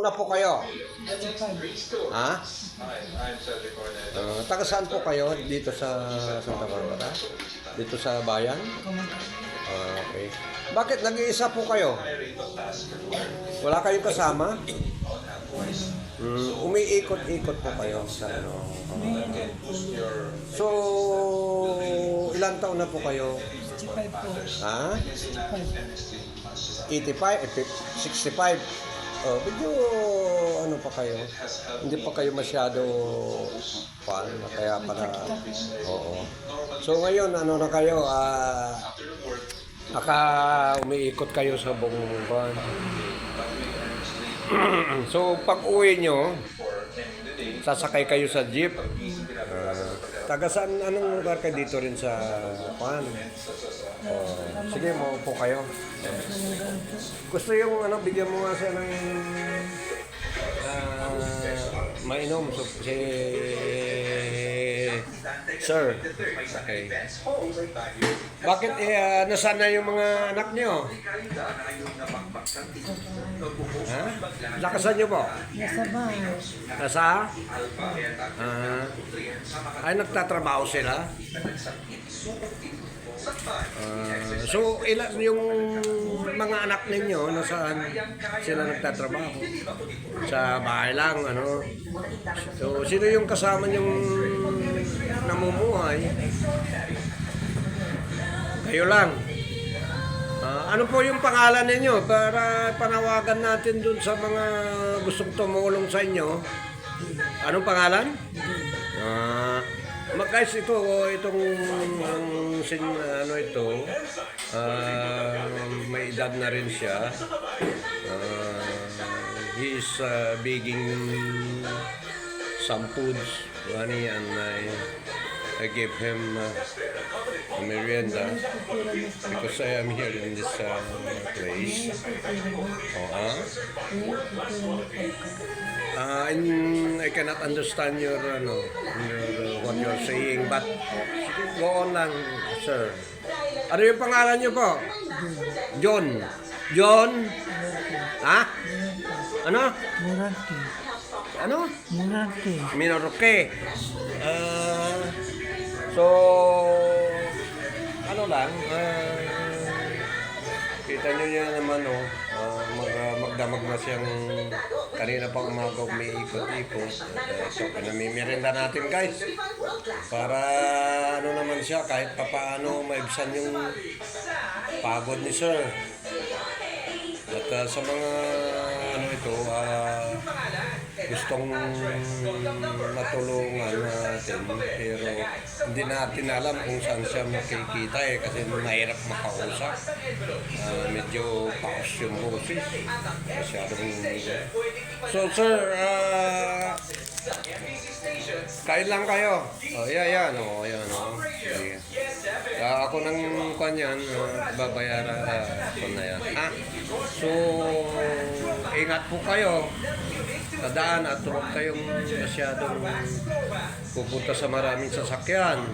taon na po kayo? 65. Ha? Taga saan po kayo dito sa Santa Barbara? Dito sa bayan? Okay. Bakit nag-iisa po kayo? Wala kayong kasama? Umiikot-ikot po kayo sa ano? So, ilang taon na po kayo? 65 po. Ha? 65. 85, 65. Oh, medyo ano pa kayo? Hindi pa kayo masyado paano kaya pala. Oo. So ngayon ano na kayo umiikot kayo sa buong buwan. So pag uwi nyo, sasakay kayo sa jeep. Taga saan, anong lugar kayo dito rin sa Pan? Sige, maupo kayo. Gusto yung ano, bigyan mo nga siya ng mainom. So, si Sir. Okay. Bakit nasaan na yung mga anak niyo? Ha? Lakasan niyo po? Nasa bahay. Nasa? Ay, nagtatrabaho sila? So, ilan yung mga anak ninyo, nasaan sila nagtatrabaho? Sa bahay lang, ano? So, sino yung kasama niyong namumuhay? Kayo lang. Ano po yung pangalan ninyo para panawagan natin dun sa mga gustong tumulong sa inyo? Anong pangalan? Guys, itong ano ito, may edad na rin siya. He is begging some foods, money, and I gave him a merienda because I am here in this place. I cannot understand your what you're saying, but go on lang, sir. Ano yung pangalan niyo po? John. John? Ha? Ano? Murante. Ano? Murante. Minoroke. So, ano lang, kita nyo niya naman, magdamag na siyang kanina pang umaga umiikot-ikot. So, pinamimirinda natin, guys. Para, ano naman siya, kahit papaano maibsan yung pagod ni Sir. At sa mga, ano ito, gustong matulungan natin, pero hindi natin alam kung saan siya makikita kasi mahirap makausap. Medyo paus yung boses. Masyadong... So sir, kain lang kayo. Yan. Sige. Ako nang kanyan, babayaran ako na yan. So, ingat po kayo sa daan at huwag kayong masyadong pupunta sa maraming sasakyan.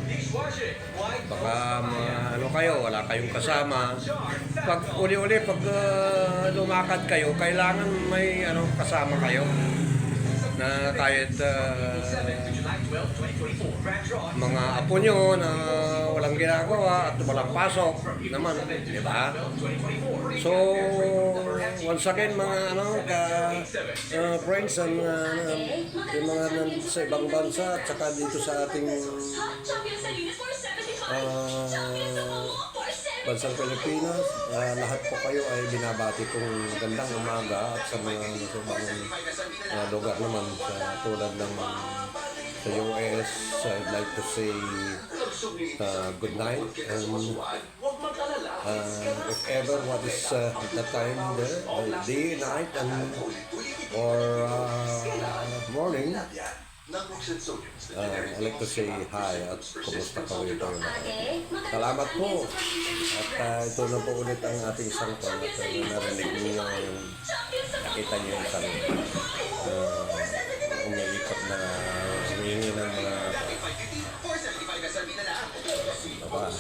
Baka ano kayo, wala kayong kasama. Pag uli-uli, pag lumakad kayo, kailangan may kasama kayo na kahit mga apo nyo na walang ginagawa at walang pasok naman, di ba? So, once again, mga friends and yung mga sa ibang bansa at saka dito sa ating bansang Pilipinas, lahat po kayo ay binabati kong gandang umaga at sa mga nasubang lugar naman sa tulad ng sa US, I'd like to say good night, and if ever what is the time there, day, night, and or morning, I'd like to say hi at kumusta ka ulit tayo. Salamat po. At ito na po ulit ang ating isang call at narinig niyo yung nakita niyo yung isang umiikot na humingi ng mga babae.